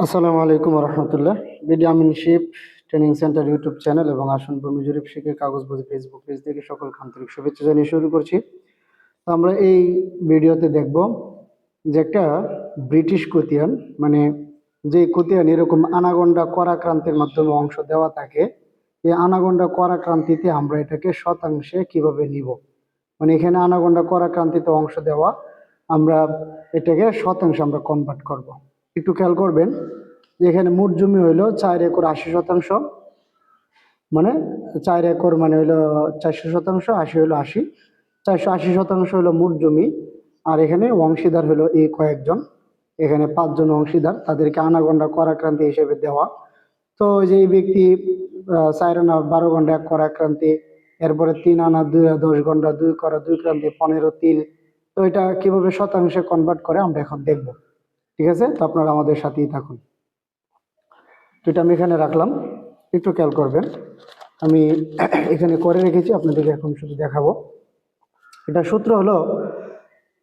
আসসালামু আলাইকুম রহমতুল্লাহ। BD Amin ship training centre YouTube channel এবং আসন ভূমি জরিপ শিখে কাগজপত্র ফেসবুক পেজ থেকে সকলকে আন্তরিক শুভেচ্ছা জানিয়ে শুরু করছি। তো আমরা এই ভিডিওতে দেখব যে একটা ব্রিটিশ খতিয়ান, মানে যে খতিয়ান এরকম আনাগোন্ডা করাক্রান্তির মাধ্যমে অংশ দেওয়া থাকে, এই আনাগোন্ডা করাক্রান্তিতে আমরা এটাকে শতাংশে কিভাবে নিব। মানে এখানে আনাগোন্ডা করাক্রান্তিতে অংশ দেওয়া, আমরা এটাকে শতাংশে আমরা কনভার্ট করব। একটু খেয়াল করবেন যে এখানে মোট জমি হইলো 4 একর 80 শতাংশ, মানে 4 একর মানে হইলো 400 শতাংশ, 80 হইলো 80, 480 শতাংশ হইলো মোট জমি। আর এখানে অংশীদার হইলো এই কয়েকজন, এখানে 5 জন অংশীদার, তাদেরকে আনাগোন্ডা করাক্রান্তি হিসেবে দেওয়া। তো যে এই ব্যক্তি 4 আনা 12 গন্ডা 1 করাক্রান্তি, এরপরে 3 আনা 2 10 গন্ডা 2 করা 2 ক্রান্তি 15 তিল। তো এটা কিভাবে শতাংশে কনভার্ট করে আমরা এখন দেখব। ঠিক আছে, তো আপনারা আমাদের সাথেই থাকুন। তো এটা আমি এখানে রাখলাম, একটু খেয়াল করবেন। আমি এখানে করে রেখেছি, আপনাদেরকে এখন শুধু দেখাবো। এটা সূত্র হলো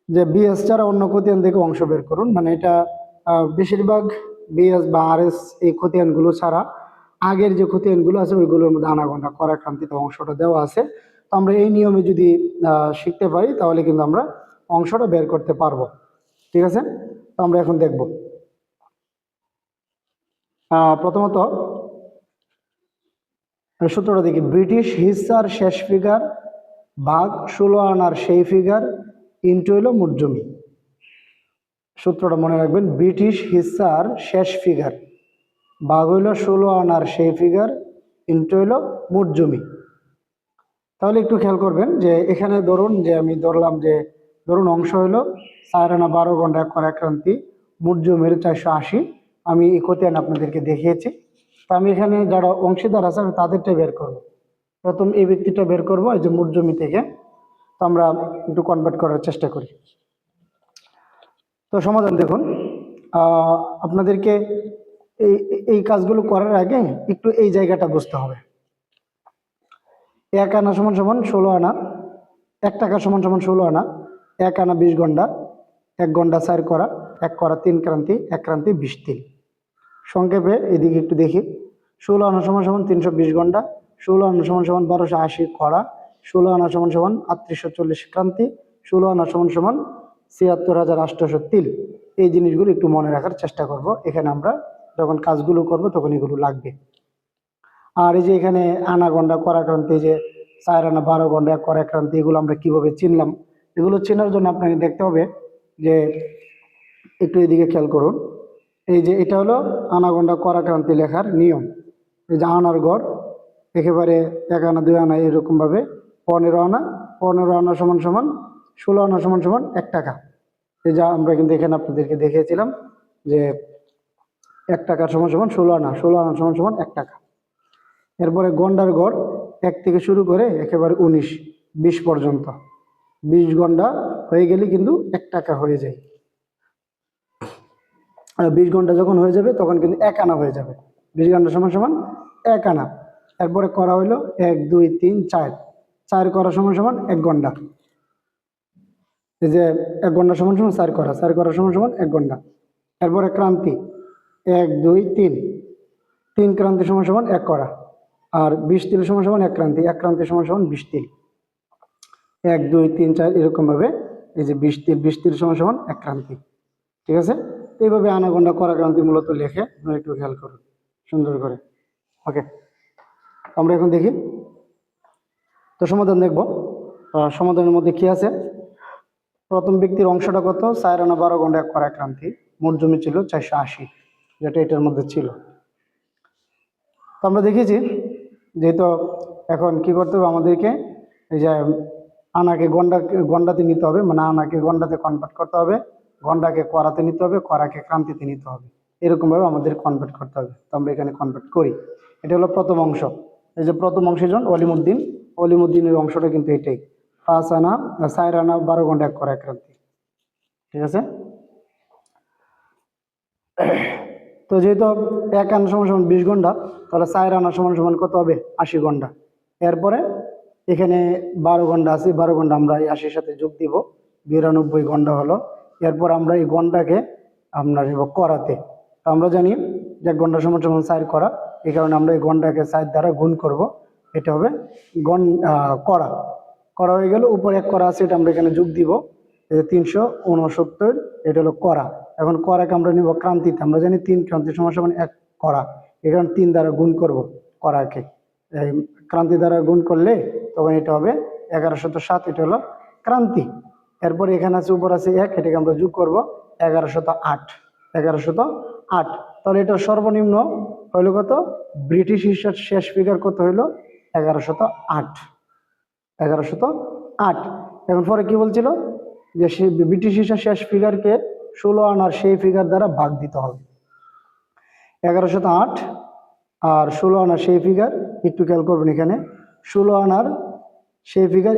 যে বিএস ছাড়া অন্য খতিয়ান থেকে অংশ বের করুন। মানে এটা বেশিরভাগ বিএস বা আরএস এই খতিয়ানগুলো ছাড়া আগের যে খতিয়ানগুলো আছে ওইগুলোর মধ্যে আনাগোনা করাক্রান্তিতে অংশটা দেওয়া আছে। তো আমরা এই নিয়মে যদি শিখতে পারি তাহলে কিন্তু আমরা অংশটা বের করতে পারবো। ঠিক আছে, তো আমরা এখন দেখব। প্রথমত সূত্রটা দেখি, ব্রিটিশ হিস্সার শেষ ফিগার ভাগ 16 আনার সেই ফিগার ইন্টু হইল মোট জমি। সূত্রটা মনে রাখবেন, ব্রিটিশ হিস্সার শেষ ফিগার ভাগ হইল 16 আনার সেই ফিগার ইন্টু হইল মোট জমি। তাহলে একটু খেয়াল করবেন যে এখানে ধরুন যে আমি ধরলাম যে ধরুন অংশ হইল 4 আনা 12 গন্ডা 1 করাক্রান্তি, মোট জমির 480। আমি এই খতিয়ান আপনাদেরকে দেখিয়েছি। তো আমি এখানে যারা অংশীদার আছে আমি তাদেরটা বের করব। প্রথম এই ব্যক্তিটা বের করব, এই যে মোট জমি থেকে। তো আমরা একটু কনভার্ট করার চেষ্টা করি। তো সমাধান দেখুন, আপনাদেরকে এই এই কাজগুলো করার আগে একটু এই জায়গাটা বুঝতে হবে। 1 আনা সমান সমান 16 আনা, 1 টাকা সমান সমান 16 আনা, 1 আনা 20 গন্ডা, 1 গন্ডা 4 করা, 1 করা 3 ক্রান্তি, 1 ক্রান্তি 20 তিল। সংক্ষেপে এদিকে একটু দেখি, 16 আনা সমান সমান 320 গন্ডা, 16 আনা সমান সমান 1280 করা, 16 আনা সমান সমান 3840 ক্রান্তি, 16 আনা সমান সমান 76,800 তিল। এই জিনিসগুলো একটু মনে রাখার চেষ্টা করব, এখানে আমরা যখন কাজগুলো করব তখন এগুলো লাগবে। আর এই যে এখানে আনাগন্ডা করাক্রান্তি, যে 4 আনা 12 গন্ডা 1 করাক্রান্তি, এগুলো আমরা কিভাবে চিনলাম, এগুলো চেনার জন্য আপনাকে দেখতে হবে যে একটু এদিকে খেয়াল করুন। এই যে এটা হলো আনাগন্ডা করাক্রান্তি লেখার নিয়ম। এই যে আনার গড় একেবারে 1 আনা 2 আনা এরকম ভাবে 15 আনা, 15 আনা সমান সমান 16 আনা সমান সমান 1 টাকা। এই যা আমরা কিন্তু এখানে আপনাদেরকে দেখিয়েছিলাম যে 1 টাকা সমান সমান 16 আনা, 16 আনা সমান সমান 1 টাকা। এরপরে গন্ডার গড় 1 থেকে শুরু করে একেবারে 19 20 পর্যন্ত, 20 গন্ডা হয়ে গেলে কিন্তু 1 টাকা হয়ে যায়। 20 গন্ডা যখন হয়ে যাবে তখন কিন্তু 1 আনা হয়ে যাবে। 20 গন্ডা সমান সমান 1 আনা। এরপরে করা হইলো 1 2 3 4, 4 করা সমান সমান 1 গন্ডা। এই যে 1 গন্ডা সমান সমান 4 করা, 4 করা সমান সমান 1 গন্ডা। এরপরে ক্রান্তি 1 2 3, 3 ক্রান্তি সমান সমান 1 করা। আর 20 তিল সমান সমান 1 ক্রান্তি, 1 ক্রান্তি সমান সমান 20 তিল। 1 2 3 4 এরকম ভাবে এই যে 20 তিল, 20 তিল সমান সমান 1 ক্রান্তি। ঠিক আছে, এইভাবে আনাগোন্ডা করাক্রান্তি মূলত লেখে, আপনারা একটু খেয়াল করুন সুন্দর করে। ওকে, আমরা এখন দেখি। তো সমাধান দেখব। সমাধানের মধ্যে কি আছে, প্রথম ব্যক্তির অংশটা কত, 4 আনা 12 গন্ডা 1 করাক্রান্তি, মোট জমি ছিল 480, যেটা এটার মধ্যে ছিল। তো আমরা দেখেছি যেহেতু এখন কি করতে হবে আমাদেরকে, এই যে আনাকে গন্ডাতে নিতে হবে, মানে আনাকে গন্ডাতে কনভার্ট করতে হবে, গন্ডাকে করাতে নিতে হবে, করাকে ক্রান্তিতে নিতে হবে, এরকমভাবে আমাদের কনভার্ট করতে হবে। তো আমরা এখানে কনভার্ট করি। এটা হলো প্রথম অংশ। এই যে প্রথম অংশের জন অলিমুদ্দিন, অলিমুদ্দিনের অংশটা কিন্তু এটাই, 5 আনা 4 আনা 12 গন্ডা 1 করাক্রান্তি। ঠিক আছে, তো যেহেতু 1 আনা সমান সমান 20 গন্ডা, তাহলে 4 আনা সমান সমান কত হবে, 80 গন্ডা। এরপরে এখানে 12 গন্ডা আছে, 12 গন্ডা আমরা এই 80-র সাথে যোগ দিব, 92 গন্ডা হলো। এরপর আমরা এই গন্ডাকে আমরা নেব করাতে, তো আমরা জানি যে 1 ঘন্টা সমান সমান 4 করা, এই কারণে আমরা এই ঘন্টাকে 4 দ্বারা গুণ করব। এটা হবে করা। করা হয়ে গেল, উপরে 1 করা আছে, এটা আমরা এখানে যোগ দিব। এই যে 369, এটা হলো করা। এখন করাকে আমরা নিব ক্রান্তিতে। আমরা জানি 3 ক্রান্তি সমান সমান 1 করা, এখানে 3 দ্বারা গুণ করব করাকে। এই ক্রান্তি দ্বারা গুণ করলে তখন এটা হবে 1107, এটা হলো ক্রান্তি। এরপরে এখানে আছে, উপর আছে 1, এটাকে আমরা যোগ করব 1108। 1108, তাহলে এটার সর্বনিম্ন হইল কত? ব্রিটিশ হিসাব শেষ ফিগার কত হইল? 1108। 1108। এখন পরে কি বলছিল যে সে ব্রিটিশ হিসাব শেষ ফিগারকে 16 আনার সেই ফিগার দ্বারা ভাগ দিতে হবে। 1108 আর 16 আনার সেই ফিগার, একটু খেয়াল করবেন এখানে 16 আনার সেই ফিগার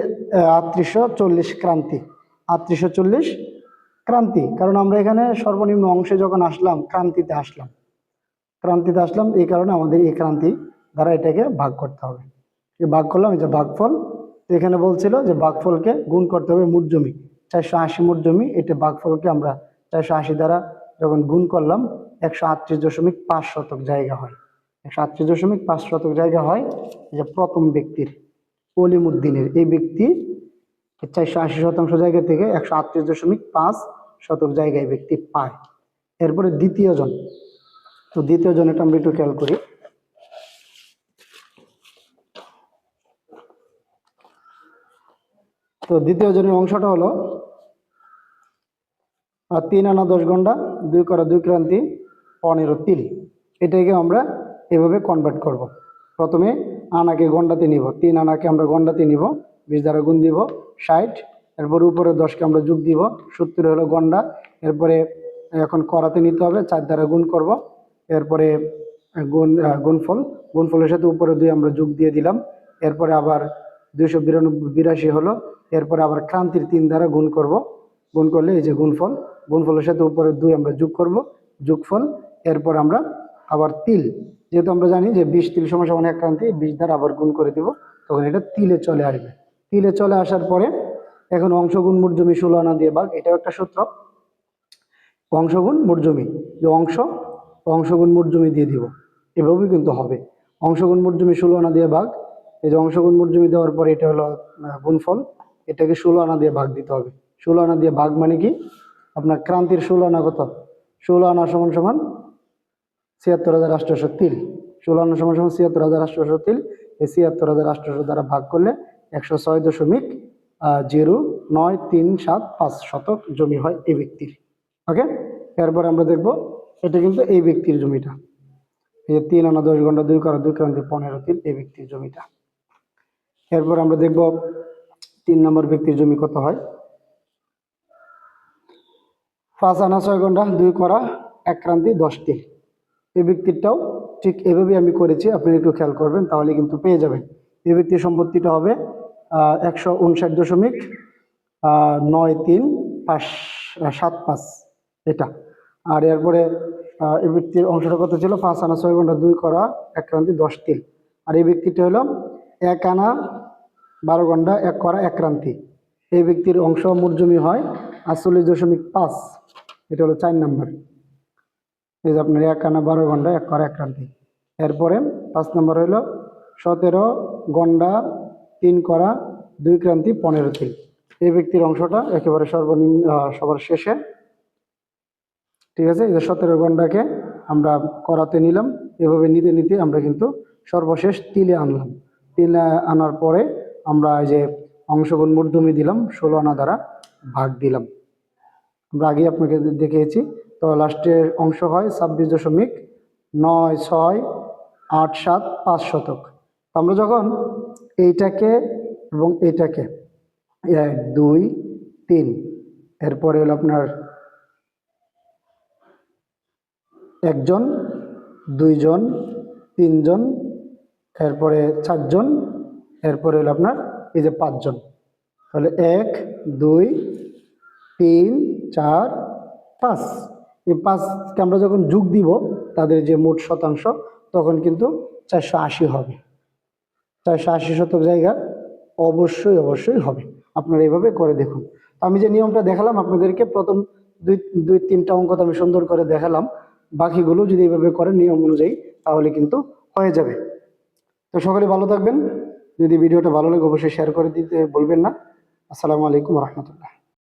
3840 ক্রান্তি। 3840 ক্রান্তি, কারণ আমরা এখানে সর্বনিম্ন অংশে যখন আসলাম ক্রান্তিতে আসলাম, এই কারণে আমাদের এই ক্রান্তি দ্বারা এটাকে ভাগ করতে হবে। ভাগ করলাম, এই যে ভাগফল। এখানে বলছিল যে ভাগফলকে গুণ করতে হবে মোট জমি, 480 মোট জমি। এটা ভাগফলকে আমরা 480 দ্বারা যখন গুণ করলাম 138.5 শতক জায়গা হয়। 138.5 শতক জায়গা হয়। যে প্রথম ব্যক্তির কলিমুদ্দিনের, এই ব্যক্তি 480% জায়গা থেকে 138.5 শতক জায়গায় ব্যক্তি পায়। এরপরে দ্বিতীয় জন, তো দ্বিতীয় জনেরটা আমরা একটু খেয়াল করি। তো দ্বিতীয় জনের অংশটা হলো 3 আনা 10 গন্ডা, 2 করা 2 ক্রান্তি 15 তিল। এটাকে আমরা এভাবে কনভার্ট করব। প্রথমে আনাকে গন্ডাতে নিব, 3 আনাকে আমরা গন্ডাতে নিব, 20 দ্বারা গুণ দিব 60। এরপর উপরে 10কে আমরা যোগ দিব, 70 হলো গন্ডা। এরপরে এখন করাতে নিতে হবে, 4 দ্বারা গুণ করব। এরপরে গুণফলের সাথে উপরে 2 আমরা যোগ দিয়ে দিলাম। এরপরে আবার 282 হলো। এরপরে আবার ক্রান্তির 3 দ্বারা গুণ করব। গুণ করলে এই যে গুণফলের সাথে উপরে 2 আমরা যোগ করব, যোগফল। এরপর আমরা আবার তিল, যেহেতু আমরা জানি যে 20 তিল সমান সমান 1 ক্রান্তি, 20 দ্বারা আবার গুণ করে দিব, তখন এটা তিলে চলে আসবে। তিলে চলে আসার পরে এখন অংশ গুণ মোট জমি 16 আনা দিয়ে ভাগ, এটাও একটা সূত্র। অংশ গুণ মোট জমি, যে অংশ গুণ মোট জমি দিয়ে দিব, এভাবেই কিন্তু হবে। অংশ গুণ মোট জমি 16 আনা দিয়ে ভাগ, এই যে অংশ গুণ মোট জমি দেওয়ার পরে এটা হলো গুণফল, এটাকে 16 আনা দিয়ে ভাগ দিতে হবে। 16 আনা দিয়ে ভাগ মানে কি? আপনার ক্রান্তির 16 আনা কত? 16 আনা সমান সমান 76,800 তিল। 16 আনা সমান সমান 76,800 তিল। এই 76,800 দ্বারা ভাগ করলে 106.0937 শতক জমি হয় এই ব্যক্তির। ওকে, এরপর আমরা দেখব এটা কিন্তু এই ব্যক্তির জমিটা, এই যে 3 আনা 10 গন্ডা 2 করা 2 ক্রান্তি 15 তিল, এই ব্যক্তির জমিটা। এরপর আমরা দেখব 3 নম্বর ব্যক্তির জমি কত হয়। 5 আনা 6 গন্ডা 2 করা 1 ক্রান্তি 10 তিল। এই ব্যক্তিরটাও ঠিক এভাবে আমি করেছি, আপনি একটু খেয়াল করবেন তাহলে কিন্তু পেয়ে যাবেন। এই ব্যক্তির সম্পত্তিটা হবে 159.9375 এটা। আর এরপরে এই ব্যক্তির অংশটা কত ছিল? 5 আনা 6 গন্ডা 2 করা 1 ক্রান্তি 10 তিল। আর এই ব্যক্তিটা হলো 1 আনা 12 গন্ডা 1 করা 1 ক্রান্তি। এই ব্যক্তির অংশ মোট জমি হয় 48.5, এটা হলো 4 নম্বর। এই যে আপনার 1 আনা 12 গন্ডা 1 করা 1 ক্রান্তি। এরপরে 5 নম্বর হলো 17 গন্ডা 3 করা 2 ক্রান্তি 15 তিল। এই ব্যক্তির অংশটা একেবারে সর্বনিম্ন সবার শেষে। ঠিক আছে, এই যে 17 গন্ডাকে আমরা করাতে নিলাম, এভাবে নিতে নিতে আমরা কিন্তু সর্বশেষ তিলে আনলাম। তিলে আনার পরে আমরা এই যে অংশগুণ মোট জমি দিলাম, 16 আনা দ্বারা ভাগ দিলাম। আমরা আগে আপনাকে দেখিয়েছি। তো লাস্টের অংশ হয় 26.9687 শতক। আমরা যখন এইটাকে এবং এইটাকে 1 2 3, এরপরে হলো আপনার 1 জন 2 জন 3 জন, এরপরে 4 জন, এরপরে হলো আপনার এই যে 5 জন। তাহলে 1 2 3 4 5, এই 5কে আমরা যখন যোগ দিব তাদের যে মোট শতাংশ, তখন কিন্তু 480 হবে। 480 শতক জায়গা অবশ্যই হবে। আপনারা এইভাবে করে দেখুন। আমি যে নিয়মটা দেখালাম আপনাদেরকে, প্রথম 2-3টা অঙ্ক আমি সুন্দর করে দেখালাম। বাকিগুলো যদি এইভাবে করেন নিয়ম অনুযায়ী তাহলে কিন্তু হয়ে যাবে। তো সকলে ভালো থাকবেন। যদি ভিডিওটা ভালো লাগে অবশ্যই শেয়ার করে দিতে বলবেন না। আসসালামু আলাইকুম রহমতুল্লাহ।